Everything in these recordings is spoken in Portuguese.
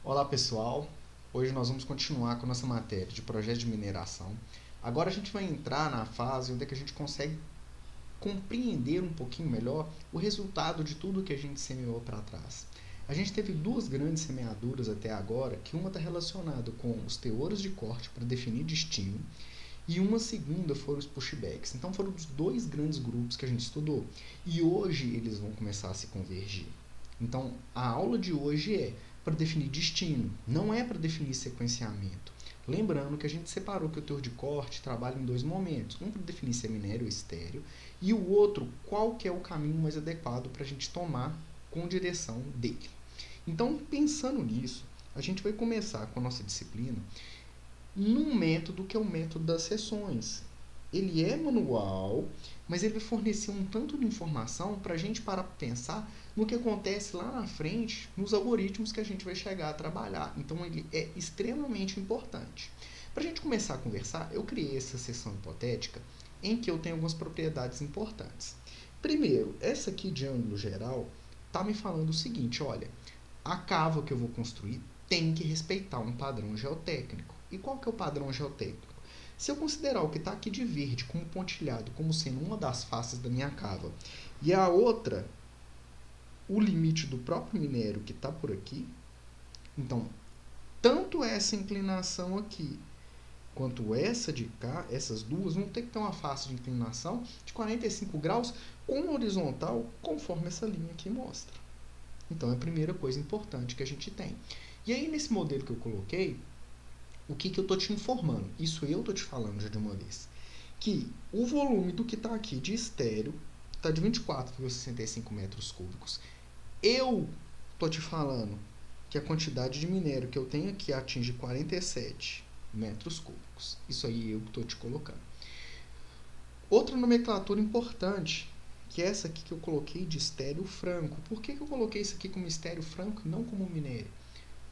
Olá pessoal, hoje nós vamos continuar com a nossa matéria de projeto de mineração. Agora a gente vai entrar na fase onde é que a gente consegue compreender um pouquinho melhor o resultado de tudo que a gente semeou para trás. A gente teve duas grandes semeaduras até agora, que uma está relacionada com os teores de corte para definir destino e uma segunda foram os pushbacks. Então foram os dois grandes grupos que a gente estudou e hoje eles vão começar a se convergir. Então a aula de hoje é para definir destino, não é para definir sequenciamento. Lembrando que a gente separou que o teor de corte trabalha em dois momentos, um para definir se é minério ou estéreo e o outro qual que é o caminho mais adequado para a gente tomar com direção dele. Então, pensando nisso, a gente vai começar com a nossa disciplina num método que é o método das sessões. Ele é manual, mas ele vai fornecer um tanto de informação para a gente parar para pensar no que acontece lá na frente, nos algoritmos que a gente vai chegar a trabalhar. Então, ele é extremamente importante. Para a gente começar a conversar, eu criei essa sessão hipotética em que eu tenho algumas propriedades importantes. Primeiro, essa aqui de ângulo geral está me falando o seguinte, olha, a cava que eu vou construir tem que respeitar um padrão geotécnico. E qual que é o padrão geotécnico? Se eu considerar o que está aqui de verde como pontilhado como sendo uma das faces da minha cava e a outra o limite do próprio minério que está por aqui, então tanto essa inclinação aqui quanto essa de cá, essas duas vão ter que ter uma face de inclinação de 45 graus com horizontal conforme essa linha aqui mostra. Então é a primeira coisa importante que a gente tem. E aí nesse modelo que eu coloquei, o que eu estou te informando? Isso eu estou te falando já de uma vez. Que o volume do que está aqui de estéreo está de 24,65 metros cúbicos. Eu estou te falando que a quantidade de minério que eu tenho aqui atinge 47 metros cúbicos. Isso aí eu estou te colocando. Outra nomenclatura importante, que é essa aqui que eu coloquei de estéreo franco. Por que eu coloquei isso aqui como estéreo franco e não como minério?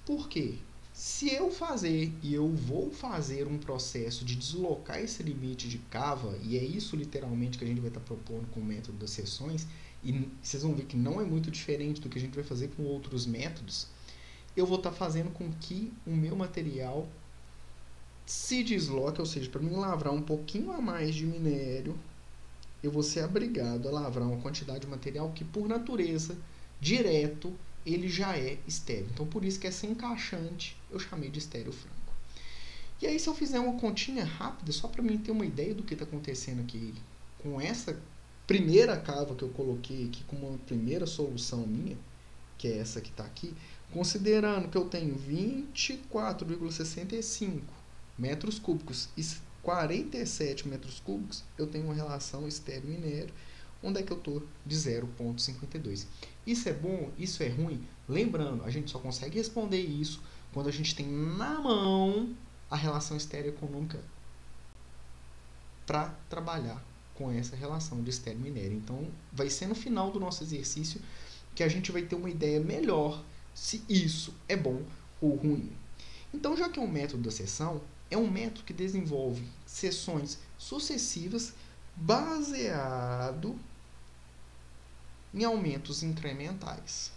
Por quê? Se eu fazer, e eu vou fazer um processo de deslocar esse limite de cava, e é isso literalmente que a gente vai estar propondo com o método das seções, e vocês vão ver que não é muito diferente do que a gente vai fazer com outros métodos, eu vou estar fazendo com que o meu material se desloque, ou seja, para mim lavrar um pouquinho a mais de minério, eu vou ser obrigado a lavrar uma quantidade de material que, por natureza, direto, ele já é estéreo. Então, por isso que essa encaixante eu chamei de estéreo franco. E aí, se eu fizer uma continha rápida, só para mim ter uma ideia do que está acontecendo aqui, com essa primeira cava que eu coloquei aqui como uma primeira solução minha, que é essa que está aqui, considerando que eu tenho 24,65 metros cúbicos e 47 metros cúbicos, eu tenho uma relação estéreo-minério, onde é que eu estou de 0,52. Isso é bom? Isso é ruim? Lembrando, a gente só consegue responder isso quando a gente tem na mão a relação estereoeconômica para trabalhar com essa relação de estéreo-minério. Então, vai ser no final do nosso exercício que a gente vai ter uma ideia melhor se isso é bom ou ruim. Então, já que é um método da seção, é um método que desenvolve seções sucessivas baseado em aumentos incrementais.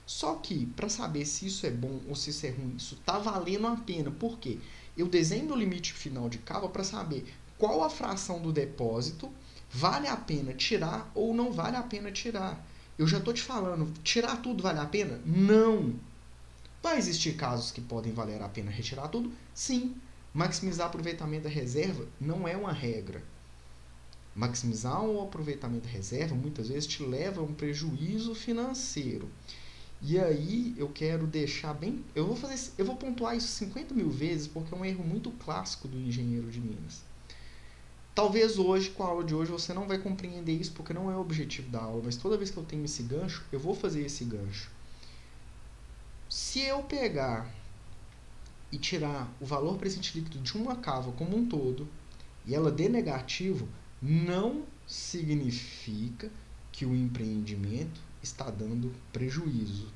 Só que, para saber se isso é bom ou se isso é ruim, isso está valendo a pena. Por quê? Eu desenho o limite final de cava para saber qual a fração do depósito vale a pena tirar ou não vale a pena tirar. Eu já estou te falando, tirar tudo vale a pena? Não! Vai existir casos que podem valer a pena retirar tudo? Sim. Maximizar o aproveitamento da reserva não é uma regra. Maximizar o aproveitamento da reserva muitas vezes te leva a um prejuízo financeiro. E aí eu quero deixar bem... Eu vou pontuar isso 50 mil vezes porque é um erro muito clássico do engenheiro de Minas. Talvez hoje, com a aula de hoje, você não vai compreender isso porque não é o objetivo da aula, mas toda vez que eu tenho esse gancho, eu vou fazer esse gancho. Se eu pegar e tirar o valor presente líquido de uma cava como um todo e ela dê negativo, não significa que o empreendimento está dando prejuízo.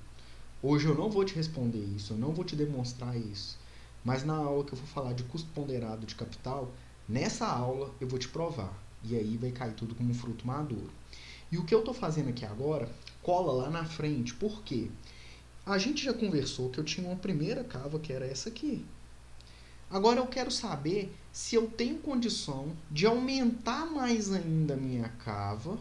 Hoje eu não vou te responder isso, eu não vou te demonstrar isso, mas na aula que eu vou falar de custo ponderado de capital, nessa aula eu vou te provar, e aí vai cair tudo como um fruto maduro. E o que eu estou fazendo aqui agora cola lá na frente, por quê? A gente já conversou que eu tinha uma primeira cava, que era essa aqui. Agora eu quero saber se eu tenho condição de aumentar mais ainda a minha cava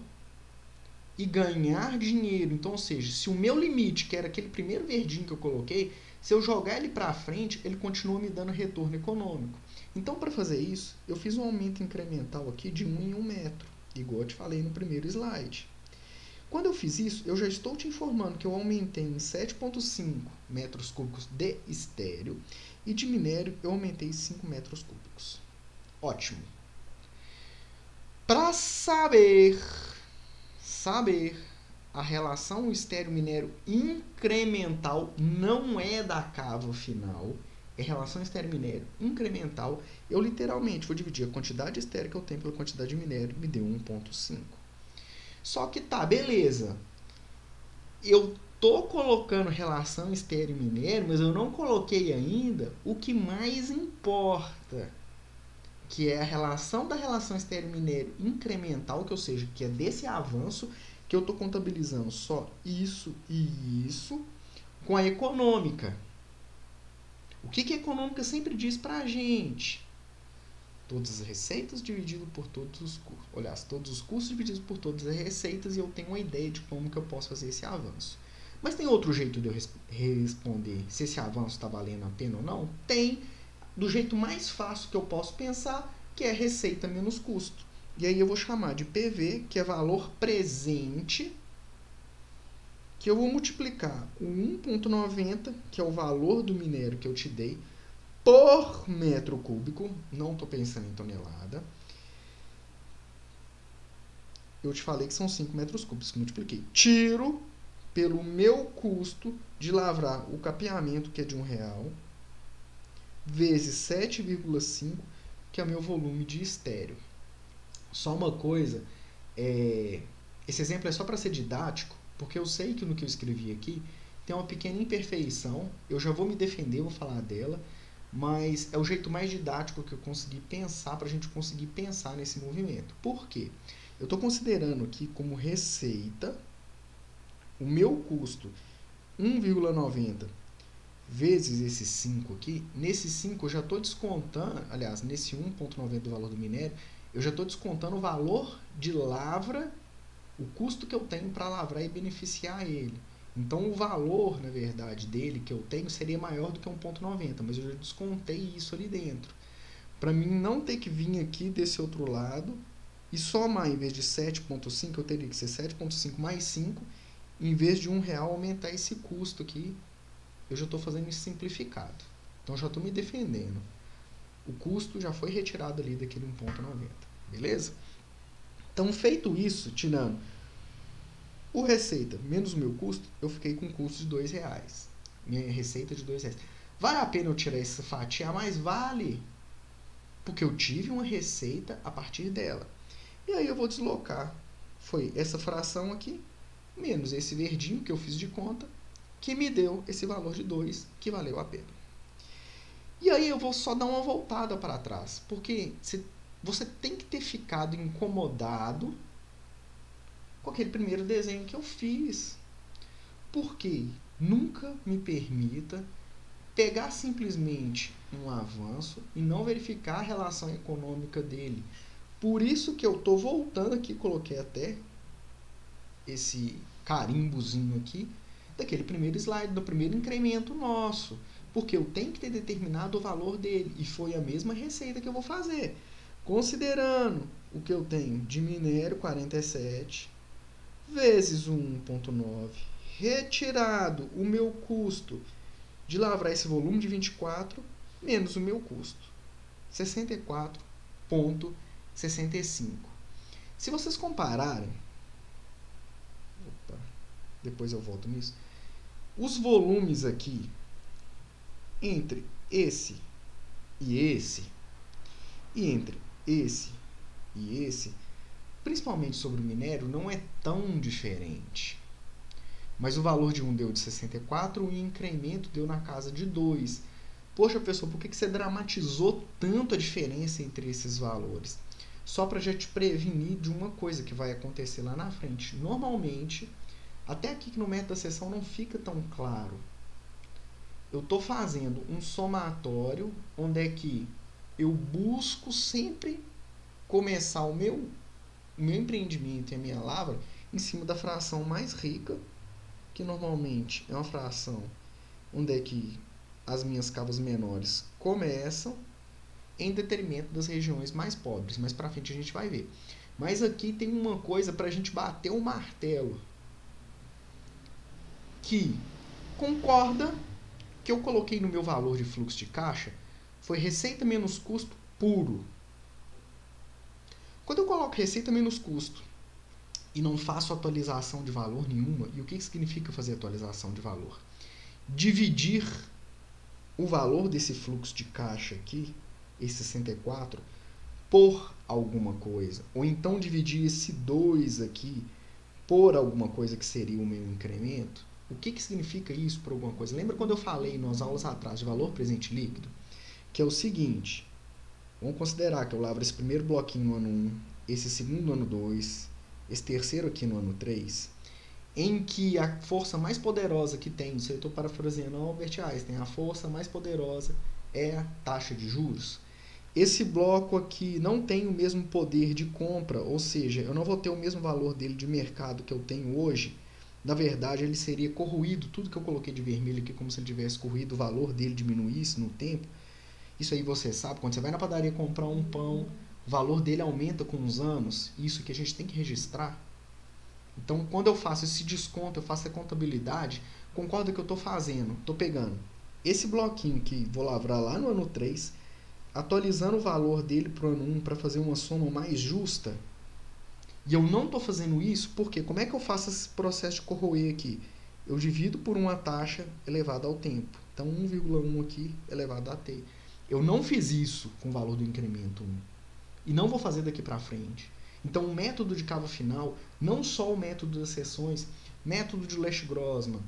e ganhar dinheiro. Então, ou seja, se o meu limite, que era aquele primeiro verdinho que eu coloquei, se eu jogar ele para frente, ele continua me dando retorno econômico. Então, para fazer isso, eu fiz um aumento incremental aqui de 1 em 1 metro, igual eu te falei no primeiro slide. Quando eu fiz isso, eu já estou te informando que eu aumentei em 7,5 metros cúbicos de estéreo e de minério eu aumentei 5 metros cúbicos. Ótimo. Para saber a relação estéreo-minério incremental, não é da cava final, é relação estéreo-minério incremental, eu literalmente vou dividir a quantidade de estéreo que eu tenho pela quantidade de minério, me deu 1,5. Só que tá, beleza. Eu tô colocando relação estéreo-minério, mas eu não coloquei ainda o que mais importa, que é a relação da relação estéreo-minério incremental, que ou seja, que é desse avanço que eu estou contabilizando só isso e isso com a econômica. O que a econômica sempre diz para a gente? Todas as receitas dividido por todos os custos. Aliás, todos os custos divididos por todas as receitas, e eu tenho uma ideia de como que eu posso fazer esse avanço. Mas tem outro jeito de eu responder se esse avanço está valendo a pena ou não? Tem. Do jeito mais fácil que eu posso pensar, que é receita menos custo. E aí eu vou chamar de PV, que é valor presente, que eu vou multiplicar o 1,90, que é o valor do minério que eu te dei, por metro cúbico, não estou pensando em tonelada. Eu te falei que são 5 metros cúbicos que eu multipliquei. Tiro pelo meu custo de lavrar o capeamento, que é de R$1, vezes 7,5, que é o meu volume de estéreo. Só uma coisa, esse exemplo é só para ser didático, porque eu sei que no que eu escrevi aqui tem uma pequena imperfeição, eu já vou me defender, vou falar dela, mas é o jeito mais didático que eu consegui pensar para a gente conseguir pensar nesse movimento. Por quê? Eu estou considerando aqui como receita o meu custo 1,90 vezes esse 5 aqui. Nesse 5 eu já estou descontando, aliás, nesse 1,90 do valor do minério, eu já estou descontando o valor de lavra, o custo que eu tenho para lavrar e beneficiar ele. Então, o valor, na verdade, dele que eu tenho seria maior do que 1,90, mas eu já descontei isso ali dentro. Para mim não ter que vir aqui desse outro lado e somar, em vez de 7,5, eu teria que ser 7,5 mais 5, em vez de R$1 aumentar esse custo aqui, eu já estou fazendo isso simplificado. Então, já estou me defendendo. O custo já foi retirado ali daquele 1,90, beleza? Então, feito isso, tirando o receita menos o meu custo, eu fiquei com um custo de R$2. Minha receita de R$2. Vale a pena eu tirar essa fatia? Mas vale, porque eu tive uma receita a partir dela. E aí eu vou deslocar. Foi essa fração aqui, menos esse verdinho que eu fiz de conta, que me deu esse valor de 2, que valeu a pena. E aí eu vou só dar uma voltada para trás, porque você tem que ter ficado incomodado com aquele primeiro desenho que eu fiz. Porque nunca me permita pegar simplesmente um avanço e não verificar a relação econômica dele. Por isso que eu estou voltando aqui, coloquei até esse carimbozinho aqui, daquele primeiro slide, do primeiro incremento nosso. Porque eu tenho que ter determinado o valor dele. E foi a mesma receita que eu vou fazer. Considerando o que eu tenho de minério, 47, vezes 1,9, retirado o meu custo de lavrar esse volume de 24, menos o meu custo, 64,65. Se vocês compararem, depois eu volto nisso, os volumes aqui, entre esse e esse, e entre esse e esse, principalmente sobre o minério, não é tão diferente. Mas o valor de um deu de 64 e o incremento deu na casa de 2. Poxa, pessoal, por que você dramatizou tanto a diferença entre esses valores? Só para já te prevenir de uma coisa que vai acontecer lá na frente. Normalmente, até aqui que no método da seção não fica tão claro eu estou fazendo um somatório onde é que eu busco sempre começar o meu empreendimento e a minha lavra em cima da fração mais rica, que normalmente é uma fração onde é que as minhas cavas menores começam, em detrimento das regiões mais pobres. Mais para frente a gente vai ver. Mas aqui tem uma coisa para a gente bater o martelo, que concorda que eu coloquei no meu valor de fluxo de caixa foi receita menos custo puro. Quando eu coloco receita menos custo e não faço atualização de valor nenhuma, e o que significa fazer atualização de valor? Dividir o valor desse fluxo de caixa aqui, esse 64, por alguma coisa. Ou então dividir esse 2 aqui por alguma coisa que seria o meu incremento. O que significa isso por alguma coisa? Lembra quando eu falei nas aulas atrás de valor presente líquido? Que é o seguinte, vamos considerar que eu lavro esse primeiro bloquinho no ano 1, esse segundo no ano 2, esse terceiro aqui no ano 3, em que a força mais poderosa que tem, se eu estou parafraseando Albert Einstein, a força mais poderosa é a taxa de juros. Esse bloco aqui não tem o mesmo poder de compra, ou seja, eu não vou ter o mesmo valor dele de mercado que eu tenho hoje. Na verdade, ele seria corroído, tudo que eu coloquei de vermelho aqui, como se ele tivesse corroído, o valor dele diminuísse no tempo. Isso aí você sabe, quando você vai na padaria comprar um pão, o valor dele aumenta com os anos, isso que a gente tem que registrar. Então, quando eu faço esse desconto, eu faço a contabilidade, concorda que eu estou fazendo? Estou pegando esse bloquinho que vou lavrar lá no ano 3, atualizando o valor dele para o ano 1 para fazer uma soma mais justa. E eu não estou fazendo isso porque como é que eu faço esse processo de corroer aqui? Eu divido por uma taxa elevada ao tempo. Então, 1,1 aqui elevado a t. Eu não fiz isso com o valor do incremento 1. E não vou fazer daqui para frente. Então, o método de cava final, não só o método das seções, método de Lesch-Grossman,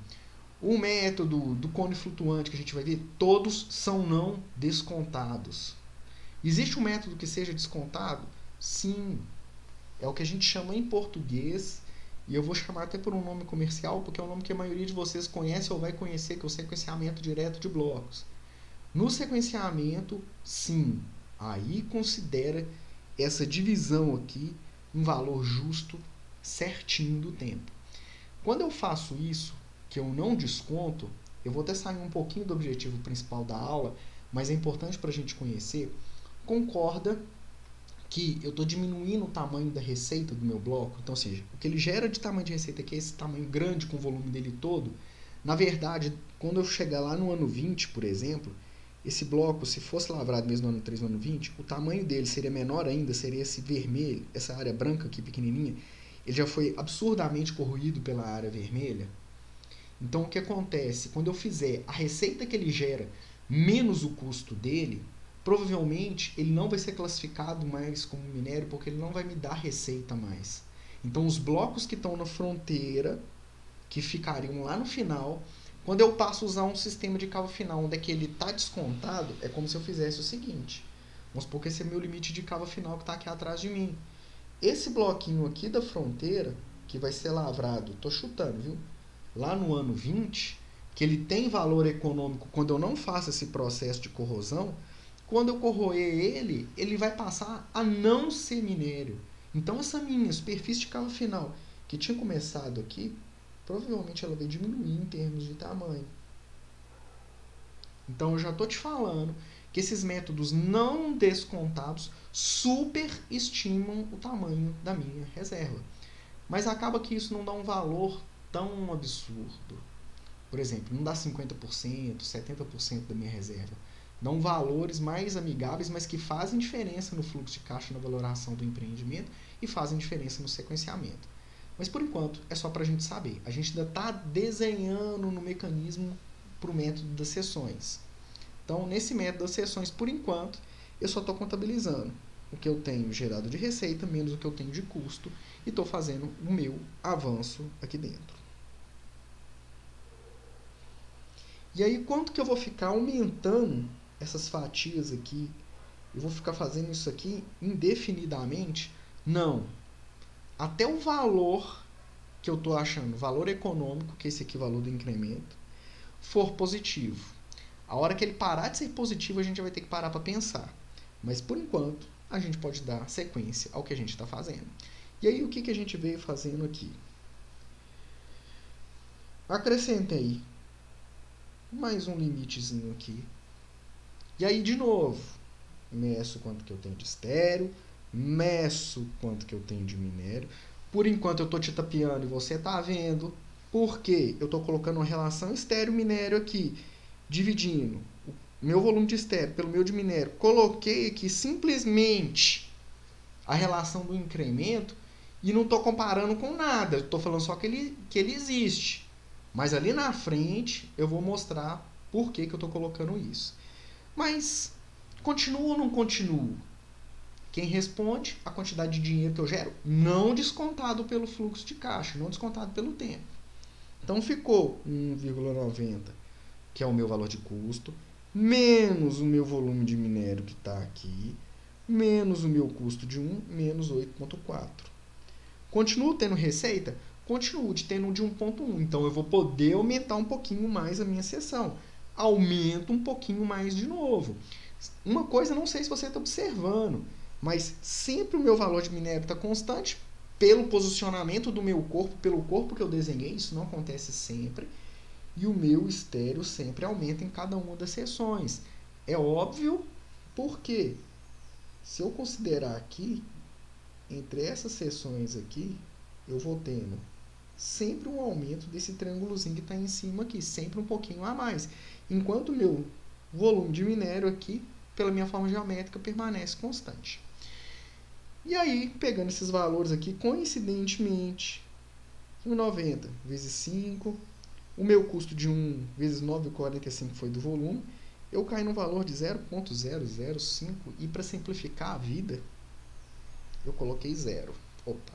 o método do cone flutuante que a gente vai ver, todos são não descontados. Existe um método que seja descontado? Sim. É o que a gente chama em português, e eu vou chamar até por um nome comercial, porque é um nome que a maioria de vocês conhece ou vai conhecer, que é o sequenciamento direto de blocos. No sequenciamento, sim, aí considera essa divisão aqui um valor justo, certinho do tempo. Quando eu faço isso, que eu não desconto, eu vou até sair um pouquinho do objetivo principal da aula, mas é importante para a gente conhecer, concorda que eu estou diminuindo o tamanho da receita do meu bloco, então, ou seja, o que ele gera de tamanho de receita aqui, esse tamanho grande com o volume dele todo, na verdade, quando eu chegar lá no ano 20, por exemplo, esse bloco, se fosse lavrado mesmo no ano 3, no ano 20, o tamanho dele seria menor ainda, seria esse vermelho, essa área branca aqui pequenininha, ele já foi absurdamente corroído pela área vermelha. Então, o que acontece? Quando eu fizer a receita que ele gera menos o custo dele, provavelmente ele não vai ser classificado mais como minério, porque ele não vai me dar receita mais. Então, os blocos que estão na fronteira, que ficariam lá no final, quando eu passo a usar um sistema de cava final, onde é que ele está descontado, é como se eu fizesse o seguinte. Vamos supor que esse é meu limite de cava final que está aqui atrás de mim. Esse bloquinho aqui da fronteira, que vai ser lavrado, estou chutando, viu? Lá no ano 20, que ele tem valor econômico quando eu não faço esse processo de corrosão, quando eu corroer ele, ele vai passar a não ser minério. Então, essa minha superfície de cava final, que tinha começado aqui, provavelmente ela vai diminuir em termos de tamanho. Então, eu já estou te falando que esses métodos não descontados superestimam o tamanho da minha reserva. Mas acaba que isso não dá um valor tão absurdo. Por exemplo, não dá 50%, 70% da minha reserva. Dão valores mais amigáveis, mas que fazem diferença no fluxo de caixa, na valoração do empreendimento e fazem diferença no sequenciamento. Mas, por enquanto, é só para a gente saber. A gente ainda está desenhando no mecanismo para o método das seções. Então, nesse método das seções, por enquanto, eu só estou contabilizando o que eu tenho gerado de receita menos o que eu tenho de custo e estou fazendo o meu avanço aqui dentro. E aí, quanto que eu vou ficar aumentando essas fatias aqui? Eu vou ficar fazendo isso aqui indefinidamente? Não. Até o valor que eu estou achando, valor econômico, que é esse aqui, valor do incremento, for positivo. A hora que ele parar de ser positivo, a gente vai ter que parar para pensar. Mas, por enquanto, a gente pode dar sequência ao que a gente está fazendo. E aí, o que a gente veio fazendo aqui? Acrescentei mais um limitezinho aqui. E aí, de novo, meço quanto que eu tenho de estéreo, meço quanto que eu tenho de minério. Por enquanto, eu estou te tapeando e você está vendo. Porque eu estou colocando uma relação estéreo-minério aqui, dividindo o meu volume de estéreo pelo meu de minério. Coloquei aqui simplesmente a relação do incremento e não estou comparando com nada. Estou falando só que ele existe. Mas ali na frente eu vou mostrar por que eu estou colocando isso. Mas continuo ou não continuo? Quem responde? A quantidade de dinheiro que eu gero, não descontado pelo fluxo de caixa, não descontado pelo tempo. Então ficou 1,90, que é o meu valor de custo, menos o meu volume de minério que está aqui, menos o meu custo de 1, menos 8,4. Continuo tendo receita? Continuo tendo de 1,1. Então eu vou poder aumentar um pouquinho mais a minha seção. Aumento um pouquinho mais de novo. Uma coisa, não sei se você está observando, mas sempre o meu valor de minério está constante, pelo posicionamento do meu corpo, pelo corpo que eu desenhei, isso não acontece sempre, e o meu estéreo sempre aumenta em cada uma das seções. É óbvio, porque se eu considerar aqui, entre essas seções aqui, eu vou tendo sempre um aumento desse triângulozinho que está em cima aqui, sempre um pouquinho a mais, enquanto o meu volume de minério aqui, pela minha forma geométrica, permanece constante. E aí, pegando esses valores aqui, coincidentemente, 1,90 vezes 5, o meu custo de 1 vezes 9,45 foi do volume, eu caí no valor de 0,005 e para simplificar a vida, eu coloquei 0. Opa.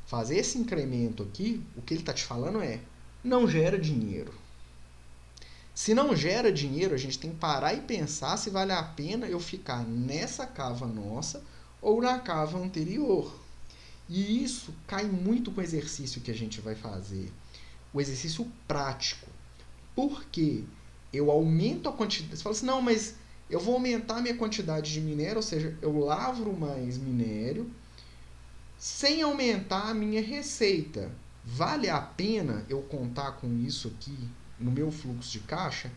Fazer esse incremento aqui, o que ele está te falando é, não gera dinheiro. Se não gera dinheiro, a gente tem que parar e pensar se vale a pena eu ficar nessa cava nossa ou na cava anterior. E isso cai muito com o exercício que a gente vai fazer. O exercício prático. Por quê? Eu aumento a quantidade. Você fala assim, não, mas eu vou aumentar a minha quantidade de minério, ou seja, eu lavro mais minério, sem aumentar a minha receita. Vale a pena eu contar com isso aqui no meu fluxo de caixa?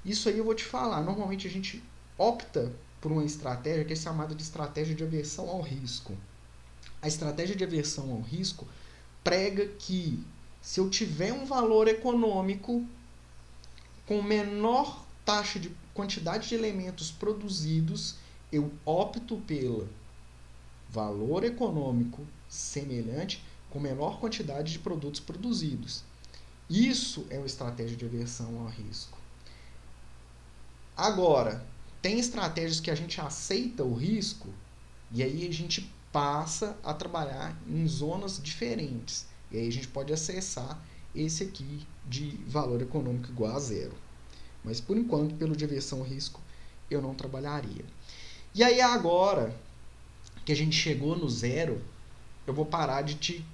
Isso aí eu vou te falar. Normalmente a gente opta por uma estratégia que é chamada de estratégia de aversão ao risco. A estratégia de aversão ao risco prega que se eu tiver um valor econômico com menor taxa de quantidade de elementos produzidos, eu opto pelo valor econômico semelhante com menor quantidade de produtos produzidos. Isso é uma estratégia de aversão ao risco. Agora, tem estratégias que a gente aceita o risco e aí a gente passa a trabalhar em zonas diferentes. E aí a gente pode acessar esse aqui de valor econômico igual a 0. Mas por enquanto, pelo de aversão ao risco, eu não trabalharia. E aí agora que a gente chegou no 0, eu vou parar de te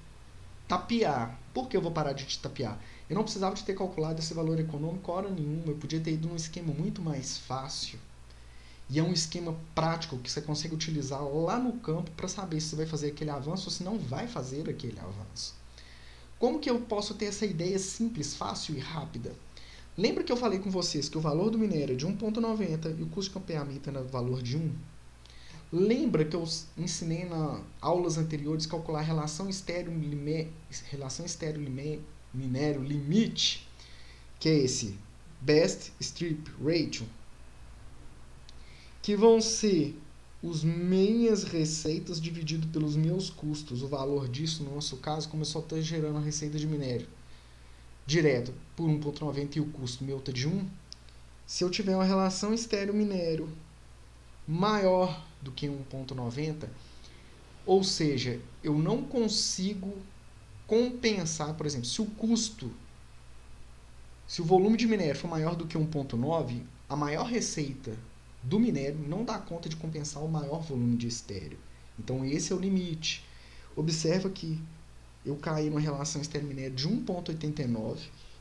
tapear. Por que eu vou parar de te tapear? Eu não precisava de ter calculado esse valor econômico hora nenhuma. Eu podia ter ido num esquema muito mais fácil. E é um esquema prático que você consegue utilizar lá no campo para saber se você vai fazer aquele avanço ou se não vai fazer aquele avanço. Como que eu posso ter essa ideia simples, fácil e rápida? Lembra que eu falei com vocês que o valor do minério é de 1,90 e o custo de campeamento é no valor de 1? Lembra que eu ensinei nas aulas anteriores a calcular a relação estéreo-minério limite, que é esse Best Strip Ratio, que vão ser as minhas receitas dividido pelos meus custos. O valor disso, no nosso caso, como eu só estou gerando a receita de minério direto por 1,90 e o custo meu está de 1, se eu tiver uma relação estéreo-minério maior do que 1,90, ou seja, eu não consigo compensar, por exemplo, se o volume de minério for maior do que 1,9, a maior receita do minério não dá conta de compensar o maior volume de estéreo. Então esse é o limite. Observa que eu caí numa relação estéreo-minério de 1,89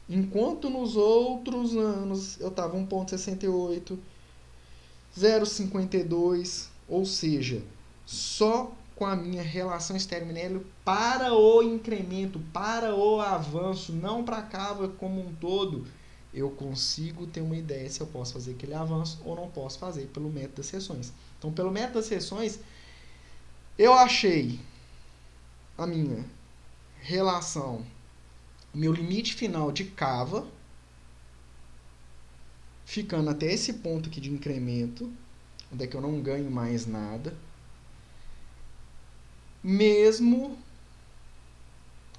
Enquanto nos outros anos eu estava 1,68, 0,52, ou seja, só com a minha relação estéreo-minério para o incremento, para o avanço, não para a cava como um todo, eu consigo ter uma ideia se eu posso fazer aquele avanço ou não posso fazer pelo método das seções. Então, pelo método das seções, eu achei a minha relação, o meu limite final de cava, ficando até esse ponto aqui de incremento, onde é que eu não ganho mais nada, mesmo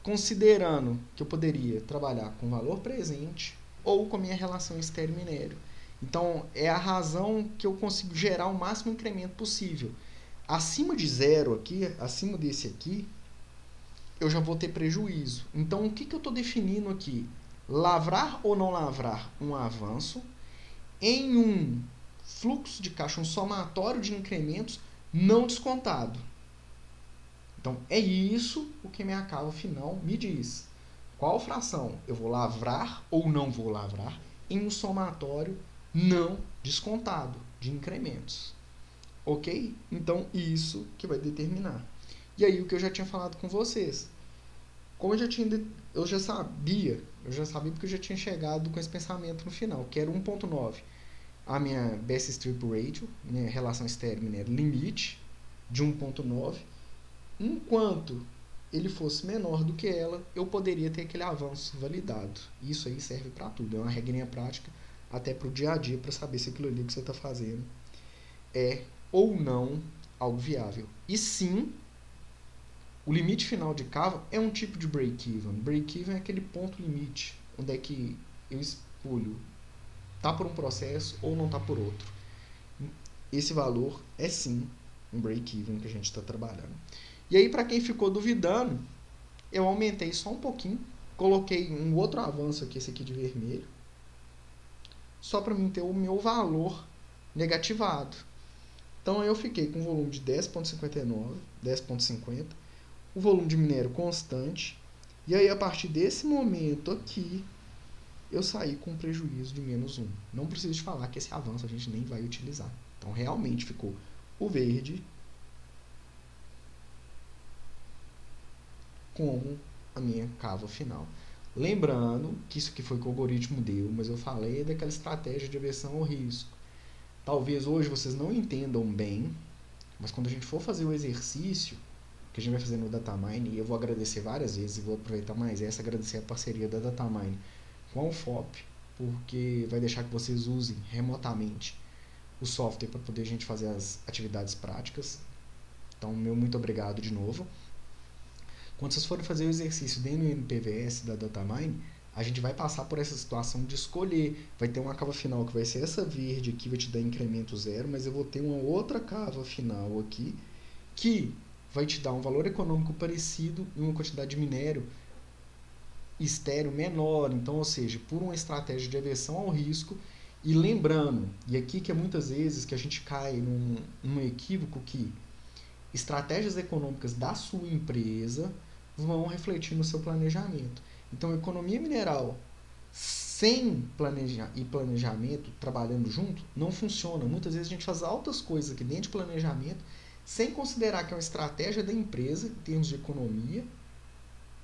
considerando que eu poderia trabalhar com valor presente ou com a minha relação estéreo-minério. Então, é a razão que eu consigo gerar o máximo incremento possível. Acima de zero aqui, acima desse aqui, eu já vou ter prejuízo. Então, o que eu estou definindo aqui? Lavrar ou não lavrar um avanço em um fluxo de caixa, um somatório de incrementos não descontado. Então, é isso o que minha cava final me diz. Qual fração eu vou lavrar ou não vou lavrar em um somatório não descontado de incrementos. Ok? Então, isso que vai determinar. E aí, o que eu já tinha falado com vocês. Como eu já sabia porque eu já tinha chegado com esse pensamento no final, que era 1,9. A minha Best Strip Ratio, minha relação estéreo-minério limite, de 1,9. Enquanto ele fosse menor do que ela, eu poderia ter aquele avanço validado. Isso aí serve para tudo. É uma regrinha prática até para o dia a dia, para saber se aquilo ali que você está fazendo é ou não algo viável. E sim, o limite final de cava é um tipo de break-even. Break-even é aquele ponto limite, onde é que eu escolho tá por um processo ou não tá por outro. Esse valor é sim um break-even que a gente está trabalhando. E aí, para quem ficou duvidando, eu aumentei só um pouquinho, coloquei um outro avanço aqui, esse aqui de vermelho, só para mim ter o meu valor negativado. Então, eu fiquei com um volume de 10,59, 10,50, o volume de minério constante, e aí, a partir desse momento aqui, eu saí com um prejuízo de menos 1. Não preciso de falar que esse avanço a gente nem vai utilizar. Então, realmente ficou o verde como a minha cava final. Lembrando que isso aqui foi que o algoritmo deu, mas eu falei daquela estratégia de aversão ao risco. Talvez hoje vocês não entendam bem, mas quando a gente for fazer o exercício que a gente vai fazer no Datamine, e eu vou agradecer várias vezes, e vou aproveitar mais essa, agradecer a parceria da Datamine com o FOP, porque vai deixar que vocês usem remotamente o software para poder a gente fazer as atividades práticas. Então, meu muito obrigado de novo. Quando vocês forem fazer o exercício dentro do NPVS da Datamine, a gente vai passar por essa situação de escolher. Vai ter uma cava final que vai ser essa verde aqui, vai te dar incremento 0, mas eu vou ter uma outra cava final aqui que vai te dar um valor econômico parecido e uma quantidade de minério estéreo menor. Então, ou seja, por uma estratégia de aversão ao risco. E lembrando, e aqui que é muitas vezes que a gente cai num equívoco que estratégias econômicas da sua empresa vão refletir no seu planejamento. Então, economia mineral sem planejamento, trabalhando junto, não funciona. Muitas vezes a gente faz altas coisas aqui dentro de planejamento, sem considerar que é uma estratégia da empresa, em termos de economia,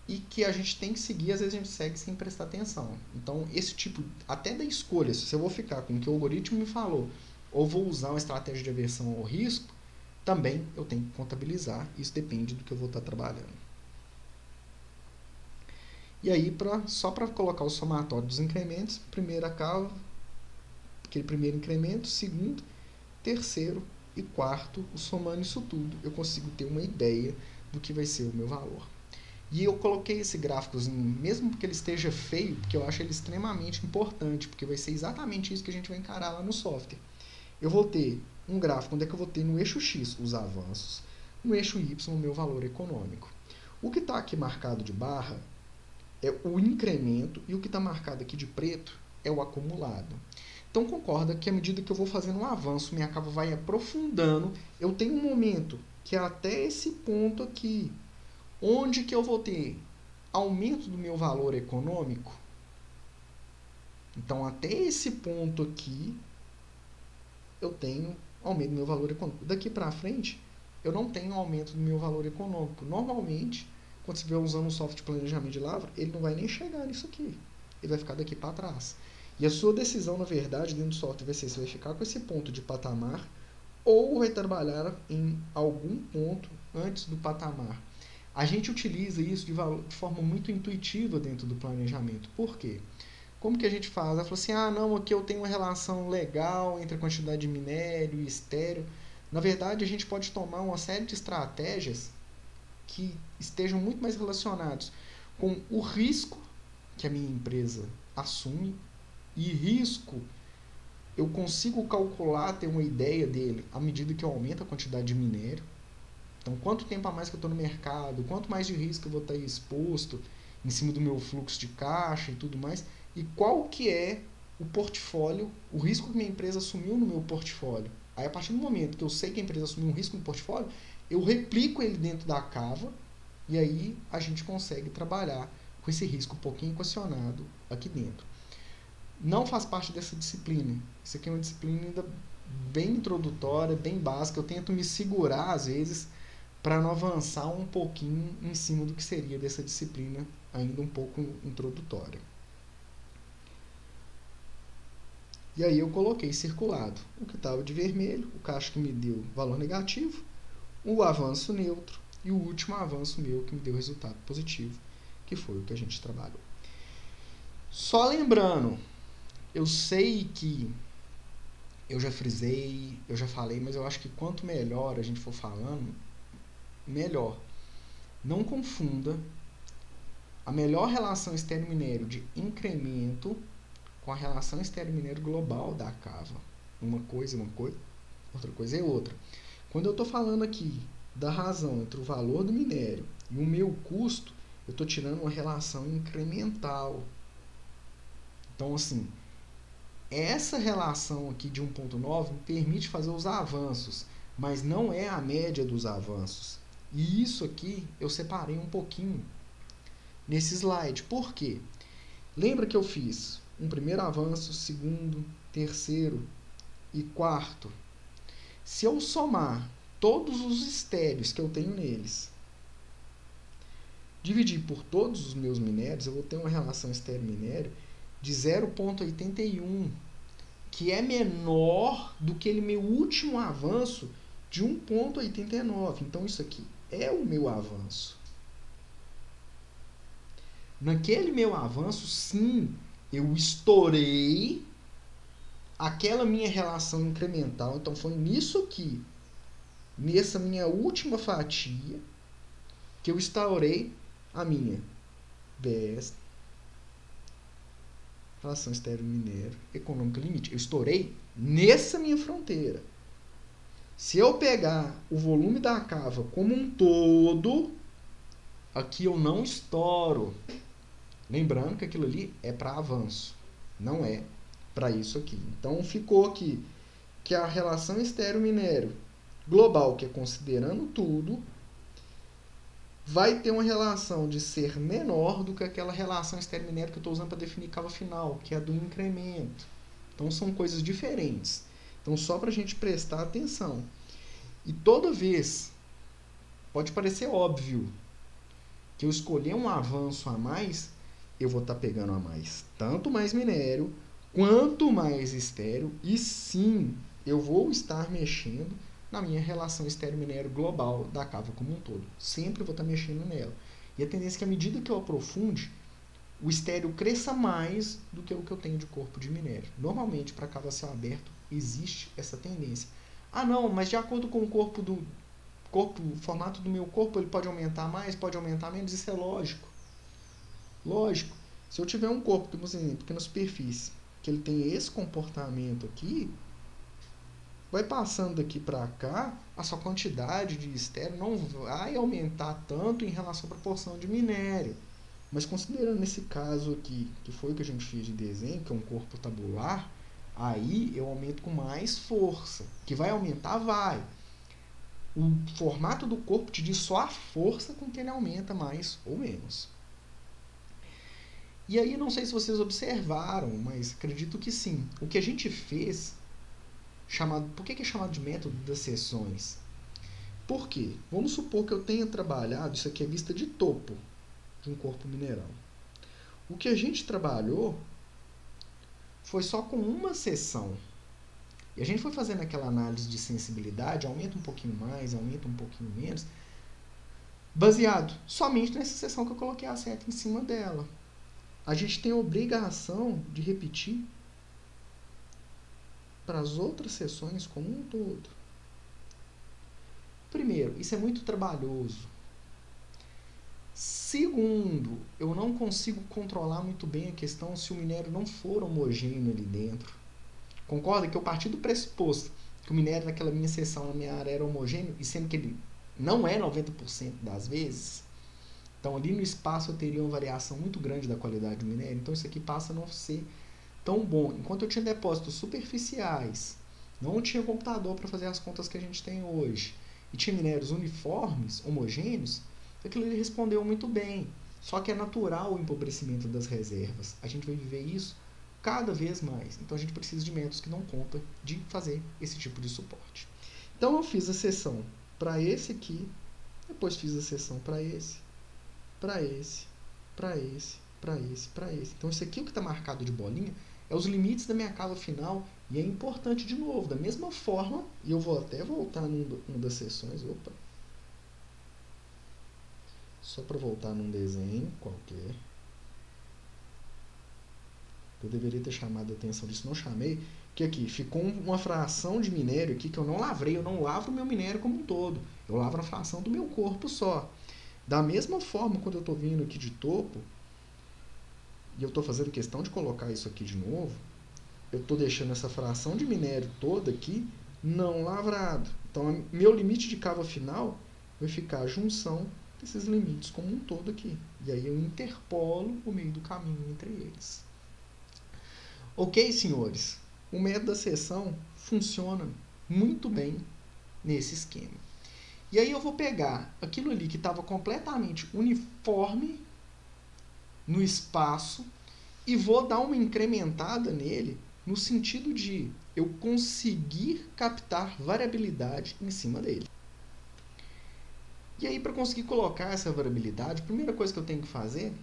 e que a gente tem que seguir, às vezes a gente segue sem prestar atenção. Então, esse tipo, até da escolha, se eu vou ficar com o que o algoritmo me falou, ou vou usar uma estratégia de aversão ao risco, também eu tenho que contabilizar. Isso depende do que eu vou estar trabalhando. E aí, só para colocar o somatório dos incrementos, primeira cava, aquele primeiro incremento, segundo, terceiro e quarto, somando isso tudo, eu consigo ter uma ideia do que vai ser o meu valor. E eu coloquei esse gráficozinho, mesmo que ele esteja feio, porque eu acho ele extremamente importante, porque vai ser exatamente isso que a gente vai encarar lá no software. Eu vou ter um gráfico onde é que eu vou ter no eixo X os avanços, no eixo Y o meu valor econômico. O que está aqui marcado de barra é o incremento e o que está marcado aqui de preto é o acumulado. Então concorda que à medida que eu vou fazendo um avanço, minha cava vai aprofundando, eu tenho um momento que é até esse ponto aqui, onde que eu vou ter aumento do meu valor econômico Então, até esse ponto aqui, eu tenho aumento do meu valor econômico. Daqui para frente, eu não tenho aumento do meu valor econômico. Normalmente, quando você estiver usando um software de planejamento de lavra, ele não vai nem chegar nisso aqui. Ele vai ficar daqui para trás. E a sua decisão, na verdade, dentro do software vai ser se vai ficar com esse ponto de patamar ou vai trabalhar em algum ponto antes do patamar. A gente utiliza isso de forma muito intuitiva dentro do planejamento. Por quê? Como que a gente faz? Ela falou assim, não, aqui eu tenho uma relação legal entre a quantidade de minério e estéreo. Na verdade, a gente pode tomar uma série de estratégias que estejam muito mais relacionados com o risco que a minha empresa assume, e risco eu consigo calcular, ter uma ideia dele à medida que eu aumento a quantidade de minério. Então, quanto tempo a mais que eu estou no mercado, quanto mais de risco eu vou estar exposto em cima do meu fluxo de caixa e tudo mais, e qual que é o portfólio, o risco que minha empresa assumiu no meu portfólio. Aí, a partir do momento que eu sei que a empresa assumiu um risco no portfólio, eu replico ele dentro da Cava, e aí a gente consegue trabalhar com esse risco um pouquinho equacionado aqui dentro. Não faz parte dessa disciplina. Isso aqui é uma disciplina ainda bem introdutória, bem básica. Eu tento me segurar, às vezes, para não avançar um pouquinho em cima do que seria dessa disciplina, ainda um pouco introdutória. E aí eu coloquei circulado o que estava de vermelho, o caixa que me deu valor negativo, o avanço neutro e o último avanço meu que me deu resultado positivo, que foi o que a gente trabalhou. Só lembrando, eu sei que eu já frisei, eu já falei, mas eu acho que quanto melhor a gente for falando, melhor. Não confunda a melhor relação estéreo-minério de incremento com a relação estéreo-minério global da Cava. Uma coisa é uma coisa, outra coisa é outra. Quando eu estou falando aqui da razão entre o valor do minério e o meu custo, eu estou tirando uma relação incremental. Então, assim, essa relação aqui de 1.9 me permite fazer os avanços, mas não é a média dos avanços. E isso aqui eu separei um pouquinho nesse slide. Por quê? Lembra que eu fiz um primeiro avanço, segundo, terceiro e quarto? Se eu somar todos os estéreos que eu tenho neles, dividir por todos os meus minérios, eu vou ter uma relação estéreo-minério de 0,81, que é menor do que o meu último avanço de 1,89. Então, isso aqui é o meu avanço. Naquele meu avanço, sim, eu estourei aquela minha relação incremental. Então, foi nisso aqui, nessa minha última fatia, que eu estourei a minha BES, relação estéreo-minério, econômica limite. Eu estourei nessa minha fronteira. Se eu pegar o volume da Cava como um todo, aqui eu não estouro. Lembrando que aquilo ali é para avanço, não é para isso aqui. Então, ficou aqui que a relação estéreo-minério global, que é considerando tudo, vai ter uma relação de ser menor do que aquela relação estéreo-minério que eu estou usando para definir cava final, que é a do incremento. Então, são coisas diferentes. Então, só para a gente prestar atenção. E toda vez, pode parecer óbvio, que eu escolher um avanço a mais, eu vou estar pegando a mais, tanto mais minério, quanto mais estéreo, e sim, eu vou estar mexendo na minha relação estéreo-minério global da cava como um todo. Sempre vou estar mexendo nela. E a tendência é que, à medida que eu aprofunde, o estéreo cresça mais do que o que eu tenho de corpo de minério. Normalmente, para cava a céu aberto, existe essa tendência. Não, mas de acordo com o formato do meu corpo, ele pode aumentar mais, pode aumentar menos. Isso é lógico. Lógico. Se eu tiver um corpo, por exemplo, pequena superfície, que ele tem esse comportamento aqui, vai passando daqui para cá, a sua quantidade de estéreo não vai aumentar tanto em relação à proporção de minério. Mas considerando esse caso aqui, que foi o que a gente fez de desenho, que é um corpo tabular, aí eu aumento com mais força. Que vai aumentar, vai. O formato do corpo te diz só a força com que ele aumenta mais ou menos. E aí, não sei se vocês observaram, mas acredito que sim. O que a gente fez, por que é chamado de método das seções? Por quê? Vamos supor que eu tenha trabalhado, isso aqui é vista de topo de um corpo mineral. O que a gente trabalhou foi só com uma seção. E a gente foi fazendo aquela análise de sensibilidade, aumenta um pouquinho mais, aumenta um pouquinho menos, baseado somente nessa seção que eu coloquei a seta em cima dela. A gente tem a obrigação de repetir para as outras seções como um todo. Primeiro, isso é muito trabalhoso. Segundo, eu não consigo controlar muito bem a questão se o minério não for homogêneo ali dentro. Concorda que eu parti do pressuposto que o minério naquela minha seção, na minha área, era homogêneo, e sendo que ele não é 90% das vezes, então ali no espaço eu teria uma variação muito grande da qualidade do minério, então isso aqui passa a não ser tão bom. Enquanto eu tinha depósitos superficiais, não tinha computador para fazer as contas que a gente tem hoje, e tinha minérios uniformes, homogêneos, aquilo ele respondeu muito bem. Só que é natural o empobrecimento das reservas. A gente vai viver isso cada vez mais. Então a gente precisa de métodos que não contam de fazer esse tipo de suporte. Então eu fiz a seção para esse aqui, depois fiz a seção para esse, para esse, para esse, para esse, para esse. Então isso aqui, o que está marcado de bolinha, é os limites da minha cava final, e é importante de novo, da mesma forma, e eu vou até voltar numa das sessões, só para voltar num desenho qualquer. Eu deveria ter chamado a atenção disso, não chamei, que aqui ficou uma fração de minério aqui que eu não lavrei, eu não lavro o meu minério como um todo, eu lavro a fração do meu corpo só. Da mesma forma, quando eu estou vindo aqui de topo, e eu estou fazendo questão de colocar isso aqui de novo, eu estou deixando essa fração de minério toda aqui não lavrado. Então, meu limite de cava final vai ficar a junção desses limites como um todo aqui. E aí eu interpolo o meio do caminho entre eles. Ok, senhores? O método da seção funciona muito bem nesse esquema. E aí eu vou pegar aquilo ali que estava completamente uniforme no espaço e vou dar uma incrementada nele no sentido de eu conseguir captar variabilidade em cima dele. E aí, para conseguir colocar essa variabilidade, a primeira coisa que eu tenho que fazer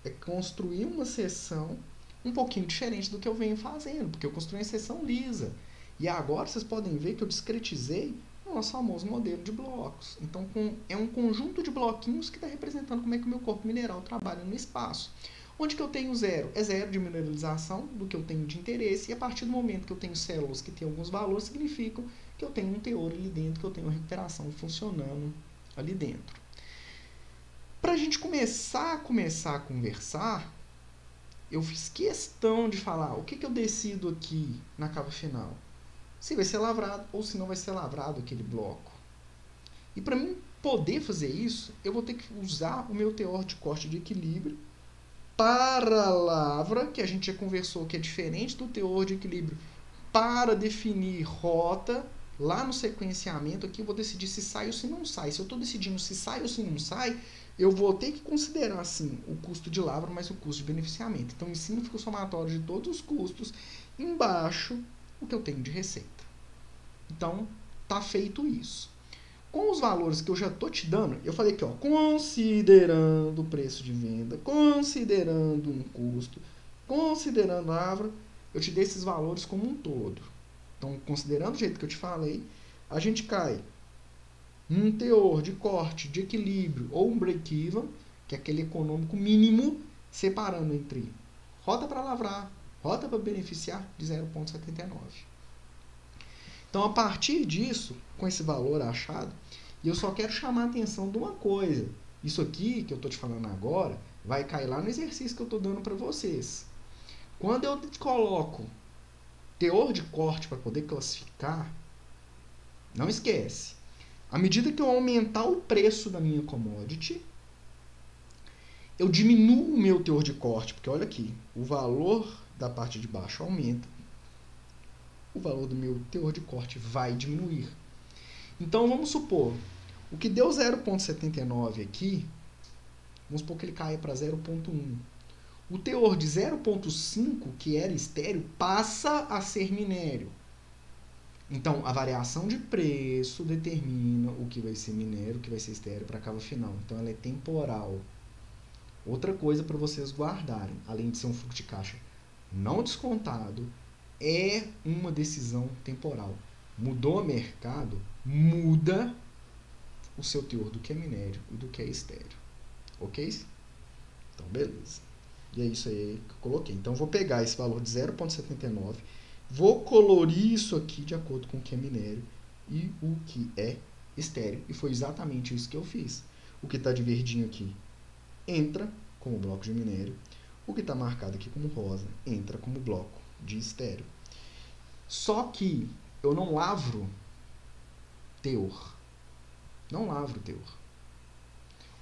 é construir uma seção um pouquinho diferente do que eu venho fazendo, porque eu construí uma seção lisa. E agora vocês podem ver que eu discretizei o nosso famoso modelo de blocos. Então, é um conjunto de bloquinhos que está representando como é que o meu corpo mineral trabalha no espaço. Onde que eu tenho zero? É zero de mineralização do que eu tenho de interesse, e a partir do momento que eu tenho células que têm alguns valores, significa que eu tenho um teor ali dentro, que eu tenho uma recuperação funcionando ali dentro. Para a gente começar a conversar, eu fiz questão de falar o que eu decido aqui na cava final. Se vai ser lavrado ou se não vai ser lavrado aquele bloco. E para mim poder fazer isso, eu vou ter que usar o meu teor de corte de equilíbrio para a lavra, que a gente já conversou que é diferente do teor de equilíbrio, para definir rota. Lá no sequenciamento aqui eu vou decidir se sai ou se não sai. Se eu estou decidindo se sai ou se não sai, eu vou ter que considerar, sim, o custo de lavra mais o custo de beneficiamento. Então, em cima fica o somatório de todos os custos, embaixo o que eu tenho de receita. Então, tá feito isso. Com os valores que eu já estou te dando, eu falei aqui, ó, considerando o preço de venda, considerando um custo, considerando a lavra, eu te dei esses valores como um todo. Então, considerando o jeito que eu te falei, a gente cai num teor de corte, de equilíbrio ou um break-even, que é aquele econômico mínimo, separando entre rota para lavrar, rota para beneficiar, de 0,79. Então, a partir disso, com esse valor achado, eu só quero chamar a atenção de uma coisa. Isso aqui que eu estou te falando agora vai cair lá no exercício que eu estou dando para vocês. Quando eu coloco teor de corte para poder classificar, não esquece. À medida que eu aumentar o preço da minha commodity, eu diminuo o meu teor de corte, porque olha aqui, o valor da parte de baixo aumenta, o valor do meu teor de corte vai diminuir. Então, vamos supor, o que deu 0,79 aqui, vamos supor que ele caia para 0,1. O teor de 0,5, que era estéreo, passa a ser minério. Então, a variação de preço determina o que vai ser minério, o que vai ser estéreo para a cava final. Então, ela é temporal. Outra coisa para vocês guardarem, além de ser um fluxo de caixa não descontado, é uma decisão temporal. Mudou o mercado, muda o seu teor do que é minério e do que é estéreo. Ok? Então, beleza. E é isso aí que eu coloquei. Então, vou pegar esse valor de 0,79, vou colorir isso aqui de acordo com o que é minério e o que é estéreo. E foi exatamente isso que eu fiz. O que está de verdinho aqui entra como bloco de minério. O que está marcado aqui como rosa entra como bloco de estéreo. Só que eu não lavro teor. Não lavro teor.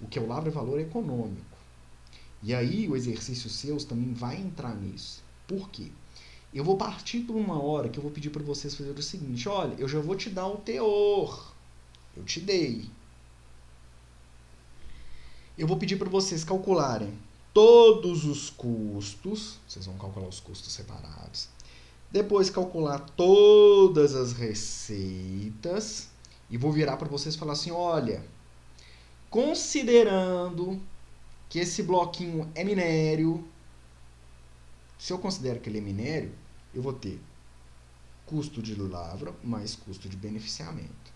O que eu lavro é valor econômico. E aí o exercício seus também vai entrar nisso. Por quê? Eu vou partir por uma hora que eu vou pedir para vocês fazerem o seguinte. Olha, eu já vou te dar o teor. Eu te dei. Eu vou pedir para vocês calcularem todos os custos. Vocês vão calcular os custos separados. Depois calcular todas as receitas. E vou virar para vocês e falar assim, olha, considerando que esse bloquinho é minério, se eu considero que ele é minério, eu vou ter custo de lavra mais custo de beneficiamento.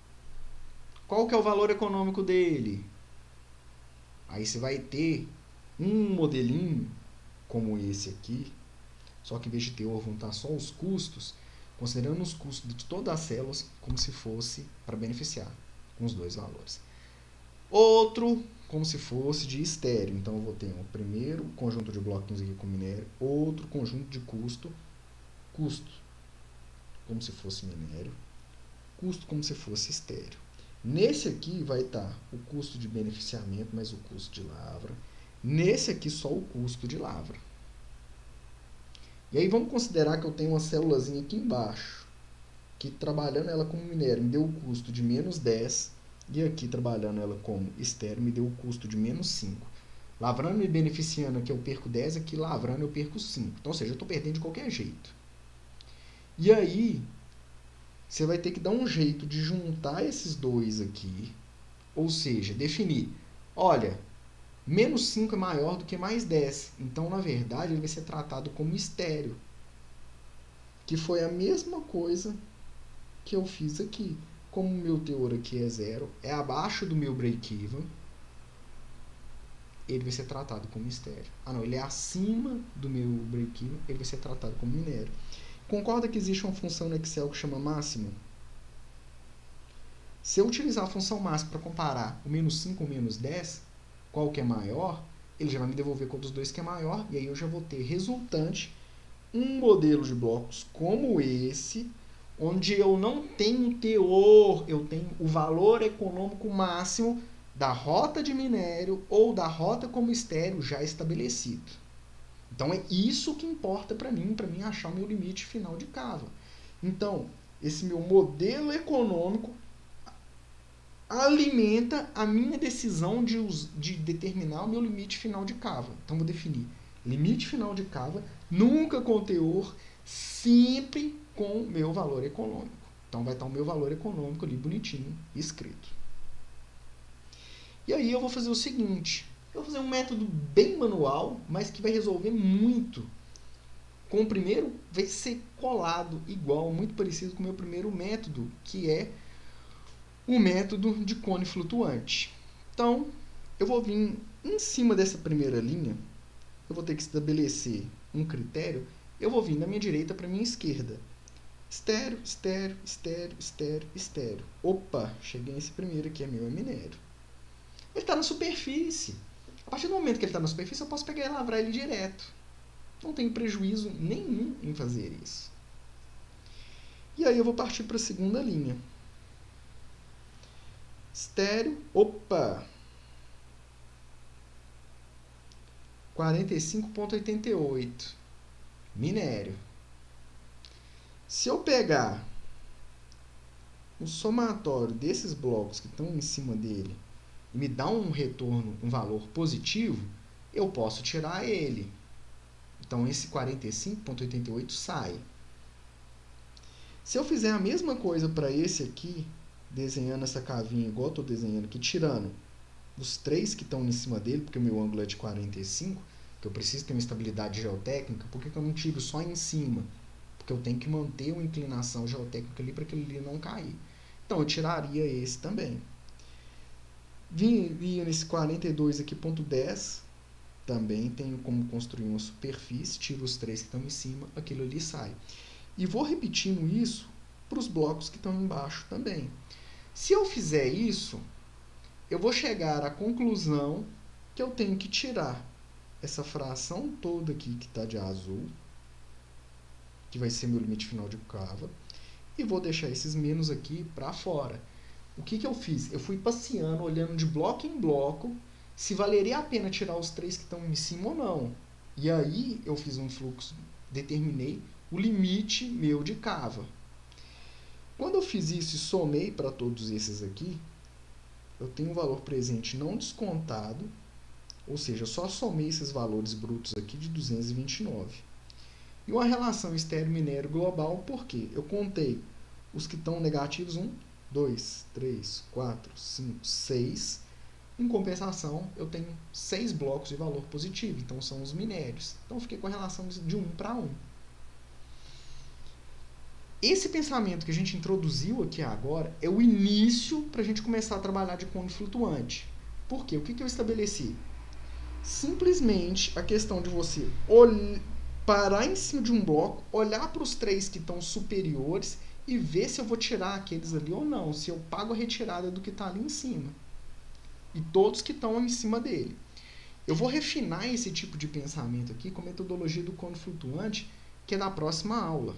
Qual que é o valor econômico dele? Aí você vai ter um modelinho como esse aqui, só que em vez de teor vão estar só os custos, considerando os custos de todas as células como se fosse para beneficiar, com os dois valores. Outro como se fosse de estéreo. Então, eu vou ter um primeiro conjunto de bloquinhos aqui com minério, outro conjunto de custo, como se fosse minério, custo como se fosse estéreo. Nesse aqui vai estar o custo de beneficiamento mais o custo de lavra. Nesse aqui só o custo de lavra. E aí vamos considerar que eu tenho uma célulazinha aqui embaixo, que trabalhando ela como minério me deu o custo de menos 10, e aqui trabalhando ela como estéreo me deu o custo de menos 5. Lavrando e beneficiando aqui eu perco 10, aqui lavrando eu perco 5. Então, ou seja, eu estou perdendo de qualquer jeito. E aí, você vai ter que dar um jeito de juntar esses dois aqui, ou seja, definir, olha, menos 5 é maior do que mais 10. Então, na verdade, ele vai ser tratado como estéreo, que foi a mesma coisa que eu fiz aqui. Como o meu teor aqui é 0, é abaixo do meu break-even, ele vai ser tratado como estéreo. Ah, não, ele é acima do meu break-even, ele vai ser tratado como minério. Concorda que existe uma função no Excel que chama máximo? Se eu utilizar a função máximo para comparar o menos 5 com o menos 10, qual que é maior, ele já vai me devolver qual dos dois que é maior, e aí eu já vou ter resultante um modelo de blocos como esse, onde eu não tenho teor, eu tenho o valor econômico máximo da rota de minério ou da rota como estéreo já estabelecido. Então, é isso que importa para mim achar o meu limite final de cava. Então, esse meu modelo econômico alimenta a minha decisão de determinar o meu limite final de cava. Então, vou definir limite final de cava, nunca com teor, sempre com o meu valor econômico. Então, vai estar o meu valor econômico ali bonitinho, escrito. E aí eu vou fazer o seguinte, eu vou fazer um método bem manual, mas que vai resolver muito. Com o primeiro, vai ser colado igual, muito parecido com o meu primeiro método, que é o método de cone flutuante. Então, eu vou vir em cima dessa primeira linha, eu vou ter que estabelecer um critério, eu vou vir da minha direita para a minha esquerda. Estéreo, estéreo, estéreo, estéreo, estéreo. Opa, cheguei nesse primeiro aqui, é meu, é minério. Ele está na superfície. A partir do momento que ele está na superfície, eu posso pegar e lavrar ele direto. Não tem prejuízo nenhum em fazer isso. E aí eu vou partir para a segunda linha. Estéreo, opa! 45,88. Minério. Se eu pegar o somatório desses blocos que estão em cima dele e me dá um retorno, um valor positivo, eu posso tirar ele. Então, esse 45,88 sai. Se eu fizer a mesma coisa para esse aqui, desenhando essa cavinha igual eu estou desenhando aqui, tirando os 3 que estão em cima dele, porque o meu ângulo é de 45, que eu preciso ter uma estabilidade geotécnica, por que eu não tiro só em cima? Porque eu tenho que manter uma inclinação geotécnica ali para aquele ali não cair. Então, eu tiraria esse também. Vinha nesse 42 aqui, ponto 10, também tenho como construir uma superfície, tiro os 3 que estão em cima, aquilo ali sai. E vou repetindo isso para os blocos que estão embaixo também. Se eu fizer isso, eu vou chegar à conclusão que eu tenho que tirar essa fração toda aqui que está de azul, que vai ser meu limite final de curva, e vou deixar esses menos aqui para fora. O que eu fiz? Eu fui passeando, olhando de bloco em bloco, se valeria a pena tirar os 3 que estão em cima ou não. E aí eu fiz um fluxo, determinei o limite meu de curva. Quando eu fiz isso e somei para todos esses aqui, eu tenho um valor presente não descontado, ou seja, só somei esses valores brutos aqui de 229. E uma relação estéreo-minério global, por quê? Eu contei os que estão negativos, 1, 2, 3, 4, 5, 6. Em compensação, eu tenho 6 blocos de valor positivo, então são os minérios. Então, eu fiquei com a relação de 1 para 1. Esse pensamento que a gente introduziu aqui agora é o início para a gente começar a trabalhar de cone flutuante. Por quê? O que eu estabeleci? Simplesmente a questão de você parar em cima de um bloco, olhar para os 3 que estão superiores e ver se eu vou tirar aqueles ali ou não, se eu pago a retirada do que está ali em cima. E todos que estão em cima dele. Eu vou refinar esse tipo de pensamento aqui com a metodologia do cone flutuante, que é na próxima aula.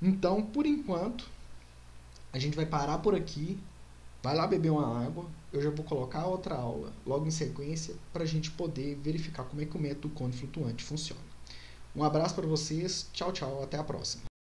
Então, por enquanto, a gente vai parar por aqui, vai lá beber uma água, eu já vou colocar outra aula logo em sequência para a gente poder verificar como é que o método cone flutuante funciona. Um abraço para vocês, tchau, tchau, até a próxima.